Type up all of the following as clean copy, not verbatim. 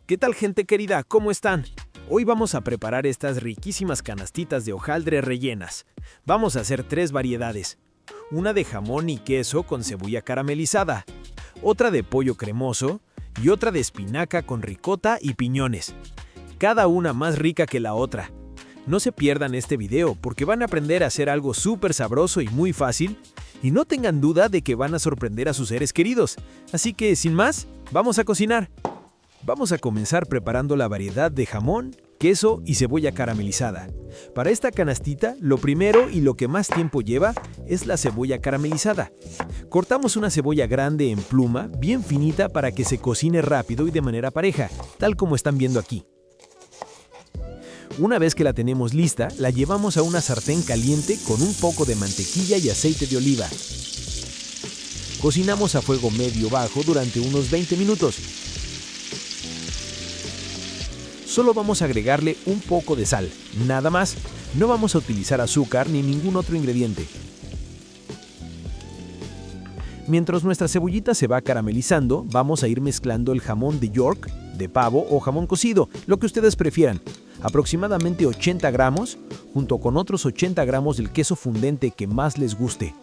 ¿Qué tal, gente querida? ¿Cómo están? Hoy vamos a preparar estas riquísimas canastitas de hojaldre rellenas. Vamos a hacer 3 variedades. Una de jamón y queso con cebolla caramelizada, otra de pollo cremoso y otra de espinaca con ricota y piñones. Cada una más rica que la otra. No se pierdan este video porque van a aprender a hacer algo súper sabroso y muy fácil. Y no tengan duda de que van a sorprender a sus seres queridos. Así que, sin más, vamos a cocinar. Vamos a comenzar preparando la variedad de jamón, queso y cebolla caramelizada. Para esta canastita, lo primero y lo que más tiempo lleva es la cebolla caramelizada. Cortamos una cebolla grande en pluma, bien finita para que se cocine rápido y de manera pareja, tal como están viendo aquí. Una vez que la tenemos lista, la llevamos a una sartén caliente con un poco de mantequilla y aceite de oliva. Cocinamos a fuego medio-bajo durante unos 20 minutos. Solo vamos a agregarle un poco de sal, nada más. No vamos a utilizar azúcar ni ningún otro ingrediente. Mientras nuestra cebollita se va caramelizando, vamos a ir mezclando el jamón de York, de pavo o jamón cocido, lo que ustedes prefieran. Aproximadamente 80 gramos, junto con otros 80 gramos del queso fundente que más les guste.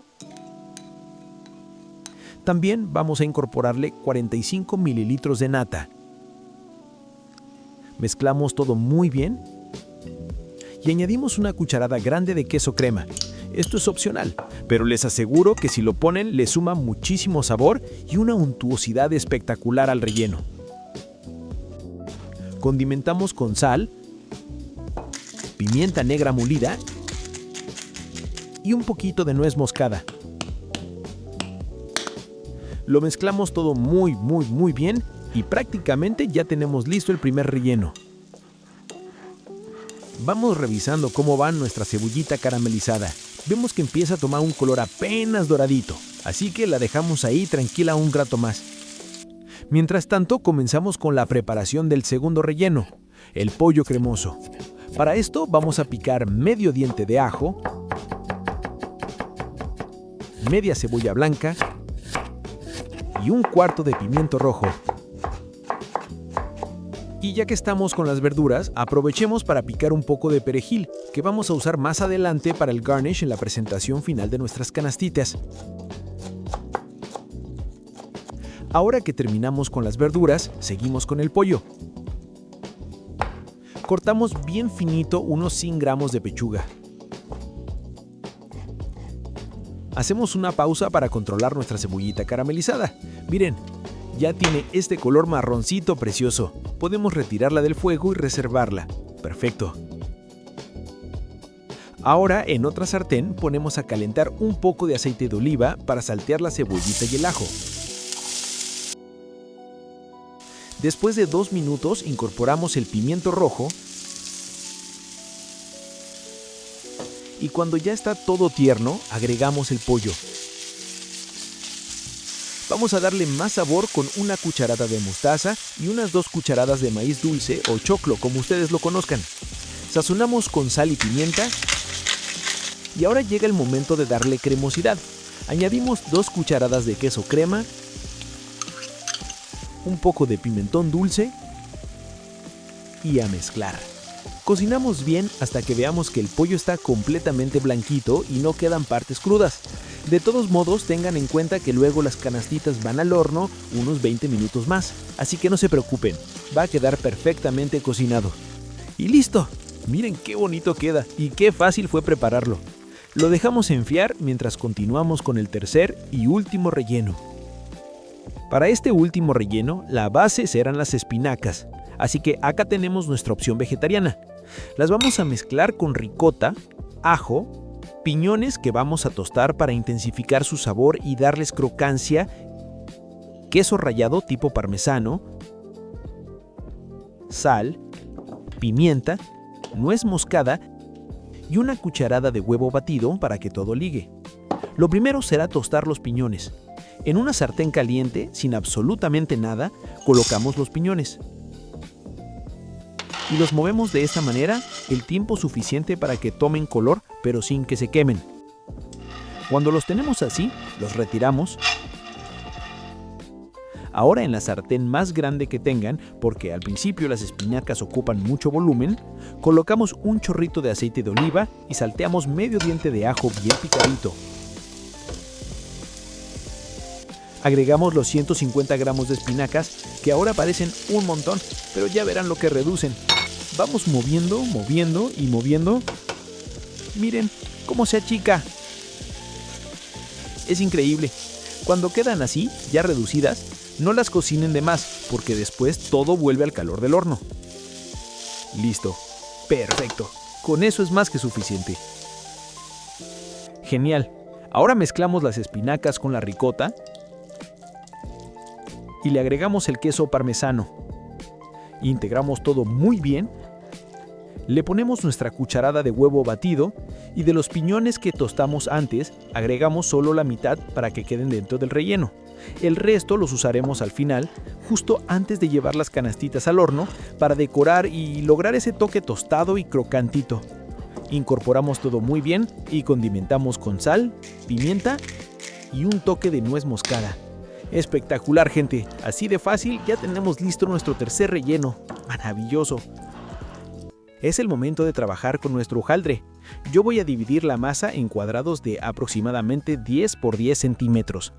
También vamos a incorporarle 45 mililitros de nata. Mezclamos todo muy bien y añadimos una cucharada grande de queso crema. Esto es opcional, pero les aseguro que si lo ponen le suma muchísimo sabor y una untuosidad espectacular al relleno. Condimentamos con sal, pimienta negra molida y un poquito de nuez moscada. Lo mezclamos todo muy bien y prácticamente ya tenemos listo el primer relleno. Vamos revisando cómo va nuestra cebollita caramelizada. Vemos que empieza a tomar un color apenas doradito, así que la dejamos ahí tranquila un rato más. Mientras tanto, comenzamos con la preparación del segundo relleno, el pollo cremoso. Para esto vamos a picar medio diente de ajo, media cebolla blanca y un cuarto de pimiento rojo. Y ya que estamos con las verduras, aprovechemos para picar un poco de perejil, que vamos a usar más adelante para el garnish en la presentación final de nuestras canastitas. Ahora que terminamos con las verduras, seguimos con el pollo. Cortamos bien finito unos 100 gramos de pechuga. Hacemos una pausa para controlar nuestra cebollita caramelizada. Miren, ya tiene este color marroncito precioso. Podemos retirarla del fuego y reservarla. Perfecto. Ahora en otra sartén ponemos a calentar un poco de aceite de oliva para saltear la cebollita y el ajo. Después de 2 minutos incorporamos el pimiento rojo y cuando ya está todo tierno agregamos el pollo. Vamos a darle más sabor con una cucharada de mostaza y unas 2 cucharadas de maíz dulce o choclo, como ustedes lo conozcan. Sazonamos con sal y pimienta y ahora llega el momento de darle cremosidad. Añadimos 2 cucharadas de queso crema, un poco de pimentón dulce y a mezclar. Cocinamos bien hasta que veamos que el pollo está completamente blanquito y no quedan partes crudas. De todos modos, tengan en cuenta que luego las canastitas van al horno unos 20 minutos más, así que no se preocupen, va a quedar perfectamente cocinado. Y listo, miren qué bonito queda y qué fácil fue prepararlo. Lo dejamos enfriar mientras continuamos con el tercer y último relleno. Para este último relleno, la base serán las espinacas, así que acá tenemos nuestra opción vegetariana. Las vamos a mezclar con ricota, ajo, piñones que vamos a tostar para intensificar su sabor y darles crocancia, queso rallado tipo parmesano, sal, pimienta, nuez moscada y una cucharada de huevo batido para que todo ligue. Lo primero será tostar los piñones. En una sartén caliente, sin absolutamente nada, colocamos los piñones. Y los movemos de esta manera el tiempo suficiente para que tomen color, pero sin que se quemen. Cuando los tenemos así, los retiramos. Ahora en la sartén más grande que tengan, porque al principio las espinacas ocupan mucho volumen, colocamos un chorrito de aceite de oliva y salteamos medio diente de ajo bien picadito. Agregamos los 150 gramos de espinacas, que ahora parecen un montón, pero ya verán lo que reducen. Vamos moviendo, moviendo y moviendo. Miren cómo se achica. Es increíble. Cuando quedan así, ya reducidas, no las cocinen de más, porque después todo vuelve al calor del horno. Listo. Perfecto. Con eso es más que suficiente. Genial. Ahora mezclamos las espinacas con la ricota y le agregamos el queso parmesano. Integramos todo muy bien. Le ponemos nuestra cucharada de huevo batido y de los piñones que tostamos antes, agregamos solo la mitad para que queden dentro del relleno. El resto los usaremos al final, justo antes de llevar las canastitas al horno, para decorar y lograr ese toque tostado y crocantito. Incorporamos todo muy bien y condimentamos con sal, pimienta y un toque de nuez moscada. Espectacular, gente. Así de fácil ya tenemos listo nuestro tercer relleno. Maravilloso. Es el momento de trabajar con nuestro hojaldre. Yo voy a dividir la masa en cuadrados de aproximadamente 10 por 10 centímetros.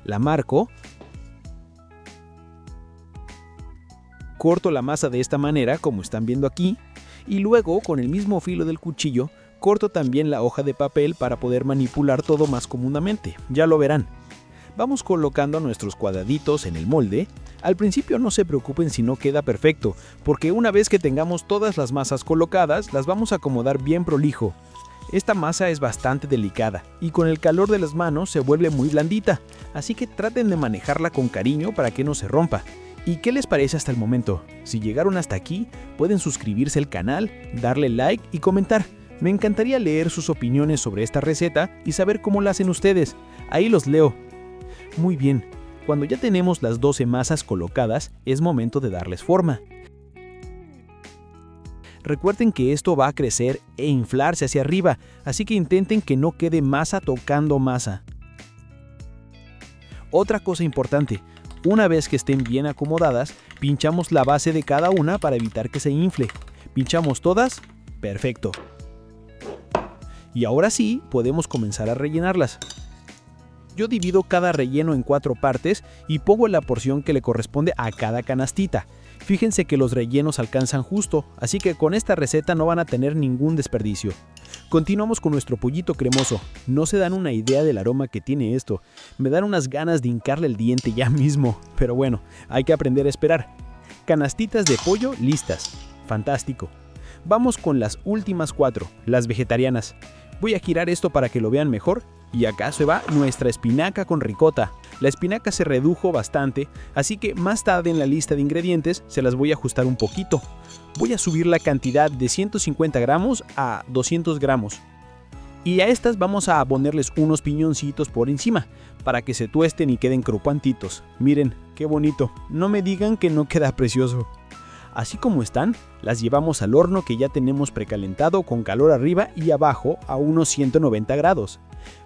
La marco. Corto la masa de esta manera, como están viendo aquí, y luego con el mismo filo del cuchillo corto también la hoja de papel para poder manipular todo más cómodamente. Ya lo verán. Vamos colocando nuestros cuadraditos en el molde. Al principio no se preocupen si no queda perfecto, porque una vez que tengamos todas las masas colocadas, las vamos a acomodar bien prolijo. Esta masa es bastante delicada y con el calor de las manos se vuelve muy blandita, así que traten de manejarla con cariño para que no se rompa. ¿Y qué les parece hasta el momento? Si llegaron hasta aquí, pueden suscribirse al canal, darle like y comentar. Me encantaría leer sus opiniones sobre esta receta y saber cómo la hacen ustedes. Ahí los leo. Muy bien, cuando ya tenemos las 12 masas colocadas, es momento de darles forma. Recuerden que esto va a crecer e inflarse hacia arriba, así que intenten que no quede masa tocando masa. Otra cosa importante, una vez que estén bien acomodadas, pinchamos la base de cada una para evitar que se infle. ¿Pinchamos todas? Perfecto. Y ahora sí, podemos comenzar a rellenarlas. Yo divido cada relleno en 4 partes y pongo la porción que le corresponde a cada canastita. Fíjense que los rellenos alcanzan justo, así que con esta receta no van a tener ningún desperdicio. Continuamos con nuestro pollito cremoso. No se dan una idea del aroma que tiene esto. Me dan unas ganas de hincarle el diente ya mismo, pero bueno, hay que aprender a esperar. Canastitas de pollo listas. Fantástico. Vamos con las últimas 4, las vegetarianas. Voy a girar esto para que lo vean mejor. Y acá se va nuestra espinaca con ricota. La espinaca se redujo bastante, así que más tarde en la lista de ingredientes se las voy a ajustar un poquito. Voy a subir la cantidad de 150 gramos a 200 gramos. Y a estas vamos a ponerles unos piñoncitos por encima, para que se tuesten y queden crocantitos. Miren, qué bonito. No me digan que no queda precioso. Así como están, las llevamos al horno que ya tenemos precalentado con calor arriba y abajo a unos 190 grados.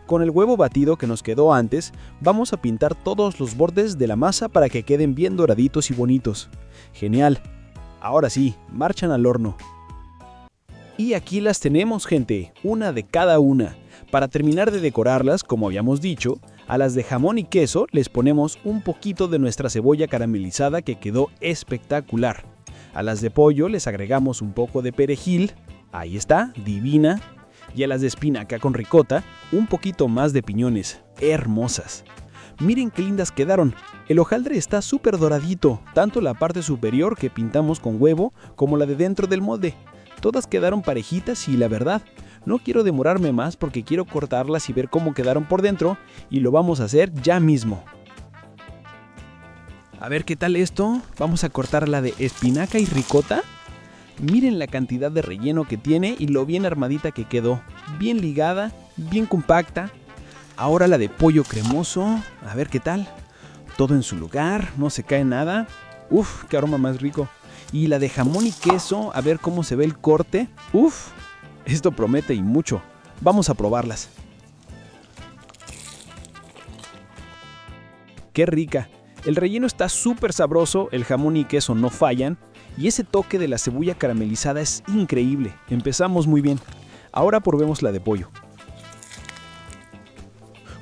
Con el huevo batido que nos quedó antes, vamos a pintar todos los bordes de la masa para que queden bien doraditos y bonitos. Genial. Ahora sí, marchan al horno. Y aquí las tenemos, gente, una de cada una. Para terminar de decorarlas, como habíamos dicho, a las de jamón y queso les ponemos un poquito de nuestra cebolla caramelizada que quedó espectacular. A las de pollo les agregamos un poco de perejil, ahí está, divina. Y a las de espinaca con ricota, un poquito más de piñones, hermosas. Miren qué lindas quedaron. El hojaldre está súper doradito, tanto la parte superior que pintamos con huevo como la de dentro del molde. Todas quedaron parejitas y la verdad, no quiero demorarme más porque quiero cortarlas y ver cómo quedaron por dentro y lo vamos a hacer ya mismo. A ver qué tal esto. Vamos a cortar la de espinaca y ricota. Miren la cantidad de relleno que tiene y lo bien armadita que quedó. Bien ligada, bien compacta. Ahora la de pollo cremoso. A ver qué tal. Todo en su lugar, no se cae nada. Uf, qué aroma más rico. Y la de jamón y queso, a ver cómo se ve el corte. Uf, esto promete y mucho. Vamos a probarlas. ¡Qué rica! El relleno está súper sabroso, el jamón y queso no fallan, y ese toque de la cebolla caramelizada es increíble. Empezamos muy bien. Ahora probemos la de pollo.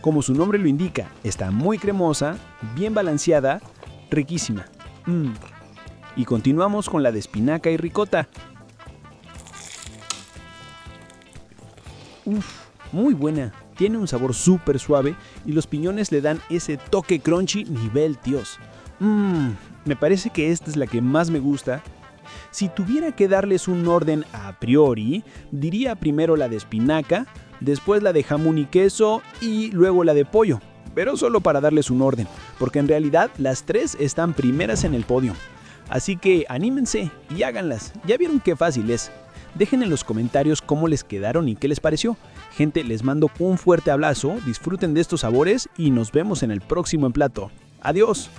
Como su nombre lo indica, está muy cremosa, bien balanceada, riquísima. Y continuamos con la de espinaca y ricota. Muy buena. Tiene un sabor súper suave y los piñones le dan ese toque crunchy nivel Dios. Me parece que esta es la que más me gusta. Si tuviera que darles un orden a priori, diría primero la de espinaca, después la de jamón y queso y luego la de pollo. Pero solo para darles un orden, porque en realidad las tres están primeras en el podio. Así que anímense y háganlas. Ya vieron qué fácil es. Dejen en los comentarios cómo les quedaron y qué les pareció. Gente, les mando un fuerte abrazo, disfruten de estos sabores y nos vemos en el próximo En Plato. ¡Adiós!